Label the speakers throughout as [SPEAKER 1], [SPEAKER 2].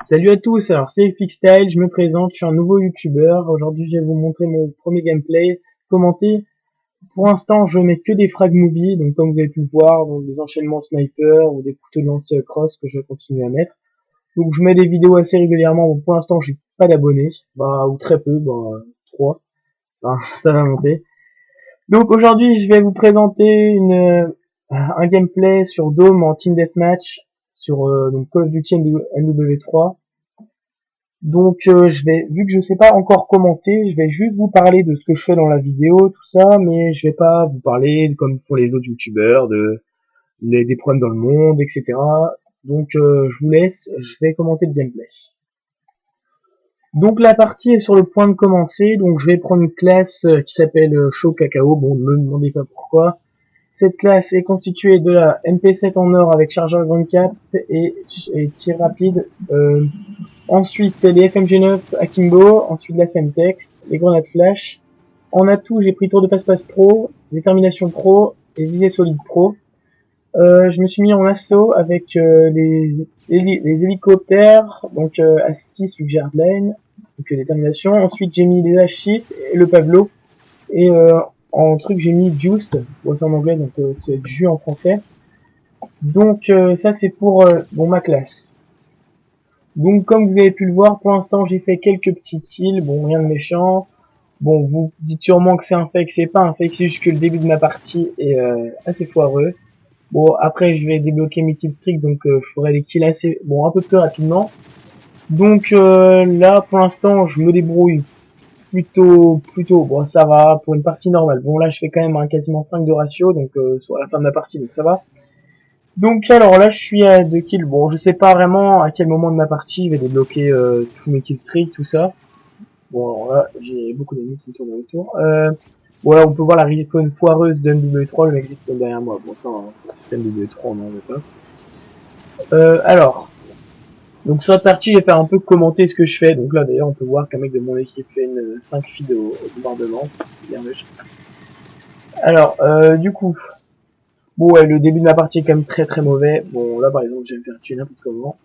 [SPEAKER 1] Salut à tous, alors c'est Fixstyle, je me présente, je suis un nouveau youtubeur. Aujourd'hui je vais vous montrer mon premier gameplay commenté. Pour l'instant je mets que des frag movies, donc comme vous avez pu le voir, donc des enchaînements sniper ou des couteaux de lance cross que je vais continuer à mettre. Donc je mets des vidéos assez régulièrement, bon, pour l'instant j'ai pas d'abonnés, ou très peu, 3, ça va monter. Donc aujourd'hui je vais vous présenter un gameplay sur Dome en Team Deathmatch, sur donc Call of Duty NW3. Donc vu que je sais pas encore commenter, je vais juste vous parler de ce que je fais dans la vidéo, tout ça, mais je vais pas vous parler comme font les autres youtubeurs des problèmes dans le monde, etc. Donc je vous laisse, je vais commenter le gameplay. Donc la partie est sur le point de commencer, donc je vais prendre une classe qui s'appelle Show Cacao, bon ne me demandez pas pourquoi. Cette classe est constituée de la MP7 en or avec chargeur Grand Cap et tir rapide. Ensuite, les FMG9 Akimbo, ensuite la Semtex, les grenades flash. En atout, j'ai pris tour de passe-passe pro, détermination pro et visée solide pro. Je me suis mis en assaut avec les hélicoptères, donc à 6 vu que j'ai hardline, donc détermination. Ensuite, j'ai mis les H6 et le Pavlo. Et en truc, j'ai mis Juiced, bon, c'est en anglais, donc c'est jus en français. Donc ça, c'est pour ma classe. Donc comme vous avez pu le voir, pour l'instant j'ai fait quelques petits kills, bon rien de méchant. Bon, vous dites sûrement que c'est un fake, c'est pas un fake, c'est juste que le début de ma partie est assez foireux. Bon, après je vais débloquer mes kills streaks, donc je ferai des kills un peu plus rapidement. Donc là pour l'instant je me débrouille plutôt, bon ça va pour une partie normale. Bon là je fais quand même un quasiment 5 de ratio, donc sur la fin de ma partie, donc ça va. Donc alors là je suis à 2 kills, bon je sais pas vraiment à quel moment de ma partie je vais débloquer tous mes kills streaks, tout ça. Bon alors là j'ai beaucoup d'amis qui me tournent autour. Bon là on peut voir la respawn foireuse de MW3, le mec respawn derrière moi, bon ça MW3 on n'en veut pas. Alors, donc sur la partie je vais faire un peu commenter ce que je fais, donc là d'ailleurs on peut voir qu'un mec de mon équipe fait une 5 feed au bombardement, bien méchant. Alors du coup, bon ouais le début de ma partie est quand même très mauvais, bon là par exemple je vais me faire tuer n'importe comment.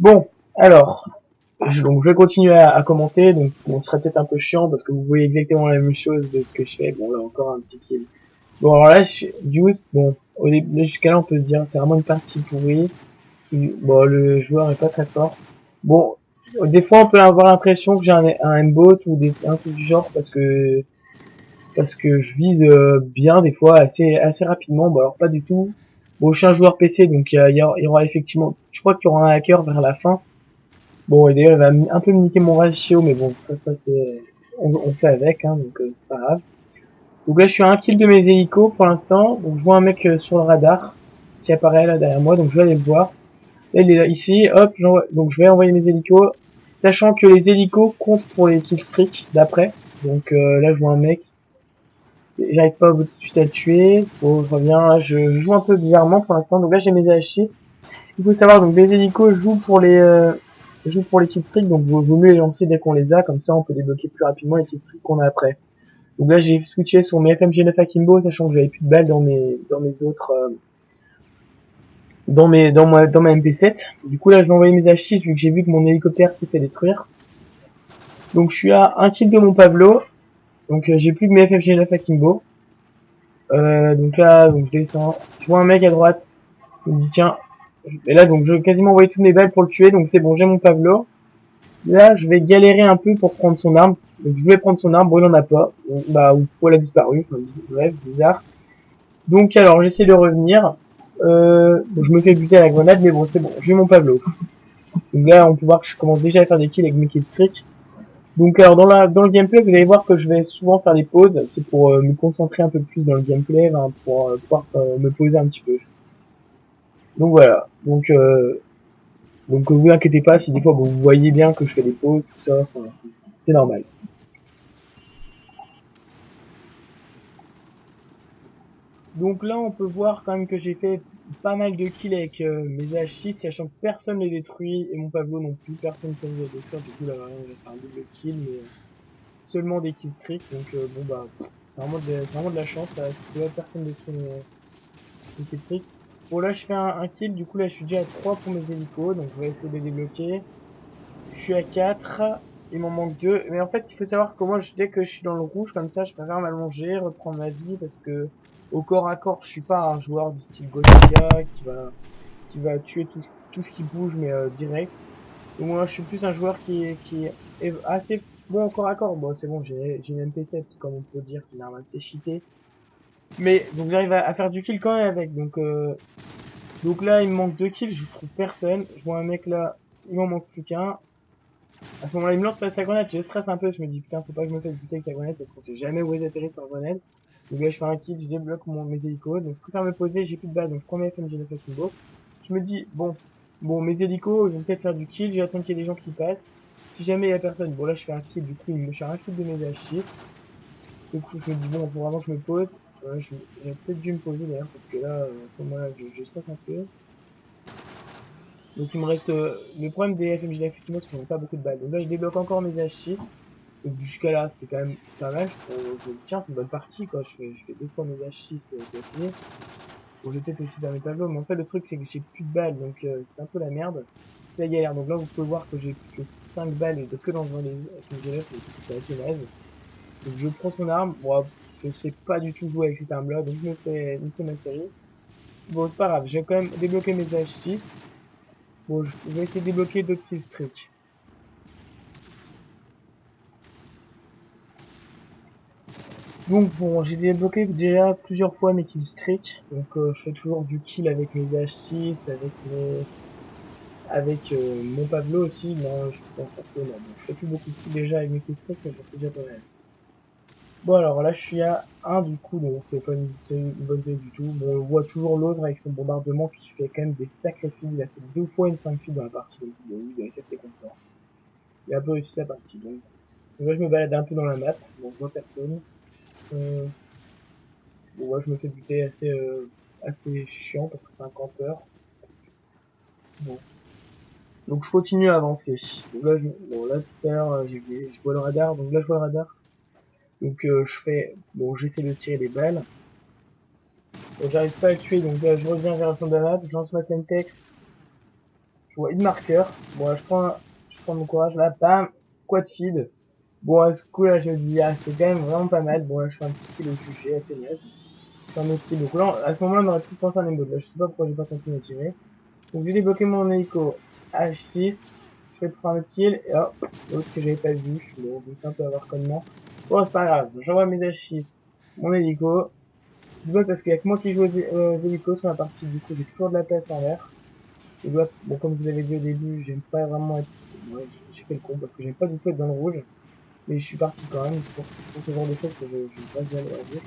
[SPEAKER 1] Bon, alors, donc je vais continuer à commenter, donc bon, ce sera peut-être un peu chiant parce que vous voyez exactement la même chose de ce que je fais. Bon là encore un petit kill. Bon alors là, Juice, bon, au début jusqu'à là on peut se dire c'est vraiment une partie pourrie. Bon le joueur est pas très fort. Bon, des fois on peut avoir l'impression que j'ai un aimbot ou un truc du genre parce que je vise bien des fois assez rapidement. Bon alors pas du tout. Bon je suis un joueur PC donc il y aura effectivement, je crois qu'il y aura un hacker vers la fin. Bon, et d'ailleurs, il va un peu me niquer mon ratio, mais bon, ça c'est, on fait avec, hein, donc c'est pas grave. Donc là, je suis à un kill de mes hélicos pour l'instant. Donc je vois un mec sur le radar qui apparaît là derrière moi, donc je vais aller le voir. Là, il est là, ici, hop, donc je vais envoyer mes hélicos, sachant que les hélicos comptent pour les killstreaks d'après. Donc là, je vois un mec, j'arrive pas tout de suite à le tuer. Bon, je reviens, je joue un peu bizarrement pour l'instant. Donc là, j'ai mes AH6. Il faut savoir, donc les hélicos jouent pour les killstreaks, donc vaut mieux les lancer dès qu'on les a, comme ça on peut débloquer plus rapidement les killstreaks qu'on a après. Donc là j'ai switché sur mes FMG9 Akimbo, sachant que j'avais plus de balles dans mes autres dans ma MP7. Du coup là je vais envoyer mes H6 vu que j'ai vu que mon hélicoptère s'est fait détruire. Donc je suis à un kill de mon Pavlo, donc j'ai plus que mes FMG9 Akimbo. Donc là donc je descends, je vois un mec à droite, je me dis tiens, et là donc je vais quasiment envoyer toutes mes balles pour le tuer, donc c'est bon j'ai mon Pavlo. Là, je vais galérer un peu pour prendre son arme. Donc, je voulais prendre son arme, bon, il en a pas. Donc, ou elle a disparu. Enfin, bref, bizarre. Donc, alors, j'essaie de revenir. Donc, je me fais buter à la grenade, mais bon, c'est bon, j'ai mon Pablo. Donc là, on peut voir que je commence déjà à faire des kills avec mes killstreaks. Donc, alors, dans le gameplay, vous allez voir que je vais souvent faire des pauses. C'est pour me concentrer un peu plus dans le gameplay, hein, pour pouvoir me poser un petit peu. Donc, voilà. Donc, vous inquiétez pas si des fois vous voyez bien que je fais des pauses, tout ça. Enfin, c'est normal. Donc là, on peut voir quand même que j'ai fait pas mal de kills avec mes H6, sachant que personne ne les détruit, et mon Pablo non plus, personne ne sait les détruire. Du coup, là, vraiment, j'ai fait un double kill, mais seulement des kills streaks. Donc bon, c'est vraiment de la chance, là, parce que là, personne ne détruit mes kills streaks. Bon, là, je fais un kill. Du coup, là, je suis déjà à 3 pour mes hélicos. Donc, je vais essayer de les débloquer. Je suis à 4. Il m'en manque 2. Mais en fait, il faut savoir que moi, dès que je suis dans le rouge, comme ça, je préfère m'allonger, reprendre ma vie. Parce que au corps à corps, je suis pas un joueur du style Gothica qui va tuer tout ce qui bouge, mais direct. Donc, moi, je suis plus un joueur qui est assez bon au corps à corps. Bon, c'est bon, j'ai une MP7, comme on peut dire, c'est une arme assez cheatée. Mais, donc, j'arrive à faire du kill quand même avec. Donc là, il me manque 2 kills, je trouve personne. Je vois un mec là, il m'en manque plus qu'un. À ce moment-là, il me lance pas sa grenade, je stresse un peu, je me dis putain, faut pas que je me fasse buter avec sa grenade parce qu'on sait jamais où est atterri sa grenade. Donc là, je fais un kill, je débloque mes hélicos, donc je préfère me poser, j'ai plus de balles, donc je prends mes FMG9 Combo. Je me dis, bon, mes hélicos, ils vont peut-être faire du kill, j'attends qu'il y ait des gens qui passent. Si jamais il y a personne, bon là, je fais un kill, du coup, il me fait un kill de mes H6. Du coup, je me dis, bon, faut vraiment que je me pose. J'ai peut-être dû me poser d'ailleurs, parce que là, à ce moment-là, je stresse un peu. Donc il me reste le problème des FMJ effectivement c'est qu'on n'a pas beaucoup de balles. Donc là je débloque encore mes H6. Donc jusqu'à là c'est quand même pas mal. Je me dis tiens c'est une bonne partie quoi. Je fais 2 fois mes H6 d'affilée. Bon je vais peut-être aussi faire mes tableaux. Mais en fait le truc c'est que j'ai plus de balles donc c'est un peu la merde. C'est la galère. Donc là vous pouvez voir que j'ai que 5 balles et que dans les FMJ c'est assez naze. Donc je prends son arme. Bon je sais pas du tout jouer avec cette arme là donc je me fais ma série. Bon c'est pas grave. J'ai quand même débloqué mes H6. Bon, je vais essayer de débloquer d'autres kills streaks. Donc bon, j'ai débloqué déjà plusieurs fois mes kills streaks. Donc je fais toujours du kill avec mes H6, avec mon Pablo aussi. Non, je pense pas que non. Bon, je fais plus beaucoup de kills déjà avec mes kills streaks, mais j'en fais déjà pas mal. Bon alors là je suis à 1 du coup, donc c'est une bonne idée du tout. Bon, on voit toujours l'autre avec son bombardement qui fait quand même des sacrés kills. Il a fait 2 fois une 5 kills dans la partie, donc il est assez content. Il a un peu réussi sa partie. Donc là je me balade un peu dans la map, bon je vois personne. Euh, Bon, moi, je me fais buter assez chiant parce que c'est un campeur. Bon. Donc, je continue à avancer. Donc là, bon, là, tout à l'heure, je vois le radar. Donc là, je vois le radar. Donc, bon, j'essaie de tirer des balles. Bon, j'arrive pas à le tuer. Donc là, je reviens vers le centre de la map. Je lance ma Semtex. Je vois une marqueur. Bon, là, je prends mon courage. Là, bam, quad feed. Bon, à ce coup, là, je me dis, ah, c'est quand même vraiment pas mal. Bon, là, je fais un petit kill au QG, assez naze. C'est un autre kill. Donc là, à ce moment-là, on aurait pu penser à un aimbot. Là, je sais pas pourquoi j'ai pas continué à tirer. Donc j'ai débloqué mon hélico H6, je fais prendre le kill, et hop, l'autre que j'avais pas vu, bon, je me fais un peu avoir connement. Bon, c'est pas grave, j'envoie mes H6, mon hélico, je vois parce qu'il y a que moi qui joue aux hélicos sur la partie, du coup j'ai toujours de la place en l'air. Bon, comme je vous avais dit au début, j'aime pas vraiment être, ouais, j'ai fait le con parce que j'aime pas du tout être dans le rouge, mais je suis parti quand même, c'est pour ce genre de choses que je passe bien le rouge.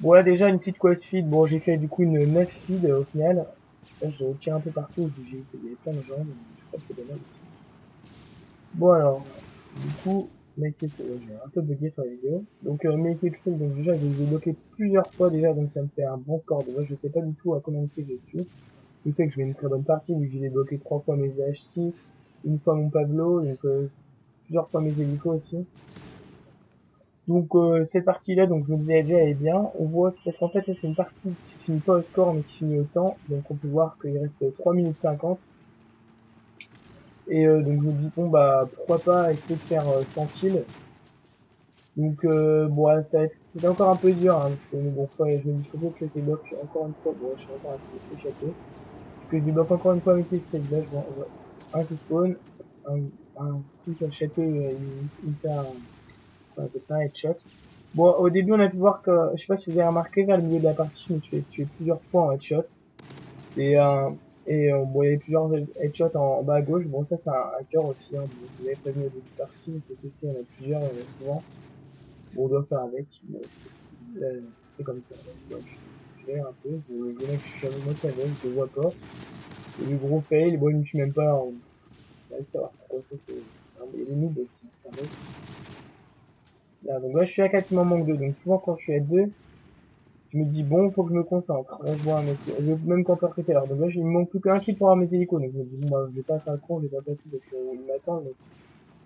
[SPEAKER 1] Bon là déjà une petite quest feed, bon j'ai fait du coup une 9 feed au final. Là je tire un peu partout, il y avait plein de gens, mais je crois que c'est dommage aussi. Bon alors, du coup, make it, j'ai un peu bugué sur la vidéo. Donc make it safe, donc déjà je les ai bloqués plusieurs fois déjà, donc ça me fait un bon score. Moi je sais pas du tout à combien de kills je suis. Je sais que je vais une très bonne partie, vu que j'ai débloqué 3 fois mes H6, une fois mon Pablo, donc plusieurs fois mes hélicos aussi. Donc cette partie-là, donc je me disais déjà elle est bien. On voit parce qu'en fait là, c'est une partie qui se finit pas au score mais qui finit au temps. Donc on peut voir qu'il reste 3 minutes 50. Et donc je me dis bon bah pourquoi pas essayer de faire 100 kills. Donc bon ouais, c'était encore un peu dur hein, parce que bon je me dis faut que je débloque encore une fois. Bon je suis encore un peu échappé. Que je débloque encore une fois avec les saves. Là je vois un qui spawn, un, un truc à château, il fait on appelle ça un headshot. Bon, au début, on a pu voir que, je sais pas si vous avez remarqué, vers le milieu de la partie, je me suis fait tuer plusieurs fois en headshot. Et, bon, il y avait plusieurs headshots en bas à gauche. Bon, ça, c'est un hacker aussi, hein. Vous avez prévenu au début de partie, mais c'est aussi, il y en a plusieurs, il y en a souvent. Bon, on doit faire avec. Bon, c'est comme ça. Donc, je vais un peu. Le mec, je suis à moitié avec, je le vois pas. Et le gros fail, bon, il me tue même pas. On va savoir pourquoi ça, c'est, il y a des noobs aussi. Là, donc là, je suis à 4, il m'en manque 2. Donc souvent, quand je suis à 2, je me dis, bon, faut que je me concentre. Là, je vois un mec, même quand on fait alors. Donc là, il me manque plus qu'un kill pour avoir mes hélicos. Donc je me dis, bon, bah, je vais pas faire le con, je vais pas passer parce qu'il m'attend. Donc,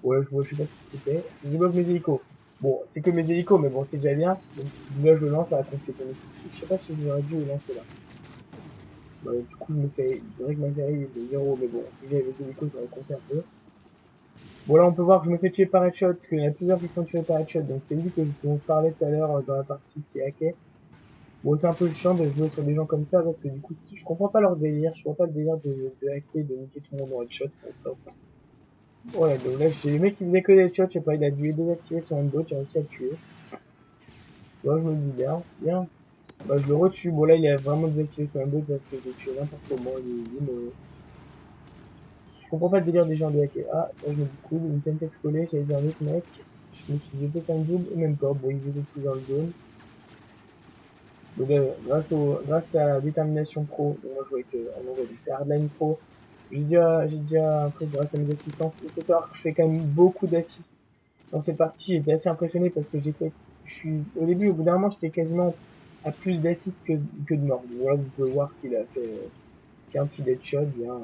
[SPEAKER 1] ouais, je sais pas ce que c'était. Je débloque mes hélicos. Bon, c'est que mes hélicos, mais bon, c'est déjà bien. Donc là, je le lance à la compléter mes kills. Je sais pas si j'aurais dû le lancer là. Bah, du coup, je me fais, c'est vrai que ma série est de 0, mais bon, si j'avais les hélicos, ça aurait compté un peu. Bon, là, on peut voir que je me fais tuer par headshot, qu'il y en a plusieurs qui sont tués par headshot, donc c'est lui dont je parlais tout à l'heure dans la partie qui est hackée. Bon, c'est un peu chiant de jouer sur des gens comme ça, parce que du coup, je comprends pas leur délire, je comprends pas le délire de hacker, de niquer tout le monde en headshot, pour ça. Ouais, donc là, j'ai le mec qui faisait que des headshots, je sais pas, il a dû les désactiver sur un bot, j'ai réussi à le tuer. Moi, je me dis bien, bien. Bah, je le retue. Bon, là, il a vraiment désactivé son bot parce que j'ai tué n'importe comment, il est mauvais. Je comprends pas le délire des gens de hacker. Ah, là, je me dis cool, une Semtex collée, j'avais vu un autre mec. Je me suis dit peut-être un double, ou même pas. Bon, ils étaient tous dans le zone. Donc, grâce à la détermination pro, donc moi, je jouais avec, en anglais, donc c'est Hardline Pro. J'ai déjà un truc grâce à mes assistants. Il faut savoir que je fais quand même beaucoup d'assists dans cette partie. J'étais assez impressionné parce que au début, au bout d'un moment, j'étais quasiment à plus d'assists que de morts. Donc, voilà, vous pouvez voir qu'il a fait 15 headshots, bien.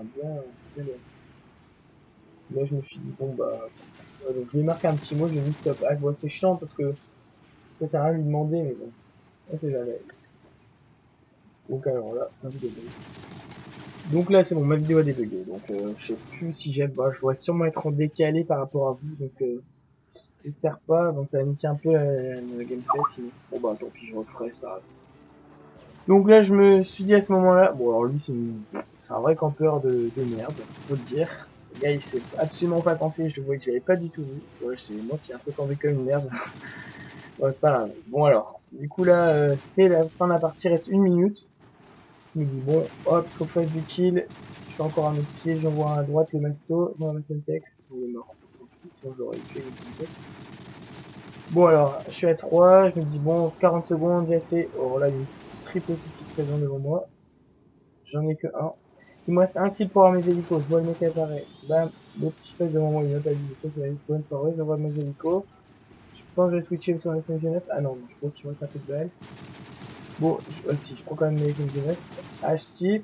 [SPEAKER 1] Là, je me suis dit, bon, bah, ouais, donc je lui ai marqué un petit mot, je lui ai mis stop. Ah, bon, c'est chiant parce que ça sert à rien de lui demander, mais bon, on sait jamais. Donc, alors là, ma vidéo bug. Donc là, c'est bon, ma vidéo a débugué. Donc, je sais plus si j'aime, bah, je dois sûrement être en décalé par rapport à vous, donc, j'espère pas. Donc, ça va niquer un peu la gameplay, sinon. Bon, bah, tant pis, je referai, c'est pas grave. Donc là, je me suis dit à ce moment-là, bon, alors lui, c'est un vrai campeur de merde, faut le dire. Le gars, il s'est absolument pas tenté, je le voyais que j'avais pas du tout vu. Ouais, c'est moi qui ai un peu campé comme une merde. Ouais, c'est pas grave. Bon alors, du coup là, c'est la fin de la partie, reste 1 minute. Je me dis bon, hop, faut que je fasse du kill. Je suis encore à mes pieds, j'envoie à droite le masto, j'envoie ma Semtex. Il est mort. Sinon j'aurais tué le Semtex. Bon alors, je suis à 3, je me dis bon, 40 secondes, j'ai assez. Oh là, il y a une triple petite présente devant moi. J'en ai que un. Il me reste un kill pour avoir mes hélicos. Je vois le mec apparaître. Bam, le petit face devant moi, il m'a pas dit. Ça, c'est la bonne soirée, j'envoie mes hélicos. Je pense que je vais switcher sur la SMG9. Ah non, je crois qu'il me reste un peu de balle. Bon, si, je prends quand même mes SMG9. H6.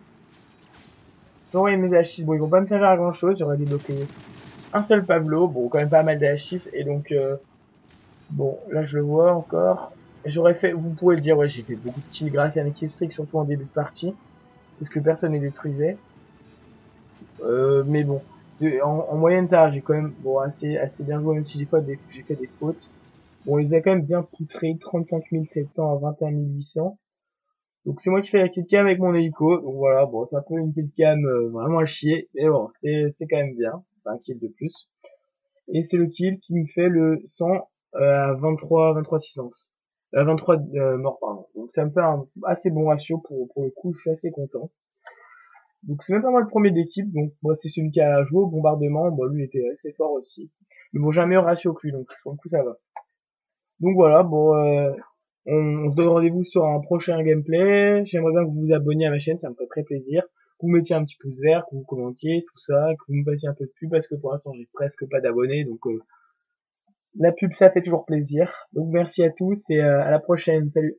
[SPEAKER 1] J'aurais mes H6. Bon, ils vont pas me servir à grand chose. J'aurais débloqué un seul Pablo. Bon, quand même pas mal de H6. Et donc, bon, là, je le vois encore. J'aurais fait, vous pouvez le dire, ouais, j'ai fait beaucoup de kills grâce à mes killstreaks, surtout en début de partie. Parce que personne ne détruisait. Mais bon, en moyenne, ça, j'ai quand même, bon, assez bien joué, même si j'ai fait des fautes. Bon, on les a quand même bien poutrés, 35 700 à 21 800. Donc c'est moi qui fais la killcam avec mon hélico. Donc voilà, bon, c'est un peu une killcam vraiment à chier. Mais bon, c'est quand même bien. C'est un kill de plus. Et c'est le kill qui me fait le 100 à 23 600. 23 morts, pardon. Donc ça me fait un assez bon ratio pour le coup, je suis assez content. Donc c'est même pas moi le premier d'équipe, donc moi c'est celui qui a joué au bombardement, bon lui il était assez fort aussi. Mais bon j'ai un meilleur ratio que lui, donc pour le coup ça va. Donc voilà, bon on se donne rendez-vous sur un prochain gameplay. J'aimerais bien que vous vous abonniez à ma chaîne, ça me ferait très plaisir. Que vous mettiez un petit pouce vert, que vous commentiez, tout ça, que vous me passiez un peu de pub parce que pour l'instant j'ai presque pas d'abonnés, donc la pub ça fait toujours plaisir. Donc merci à tous et à la prochaine, salut.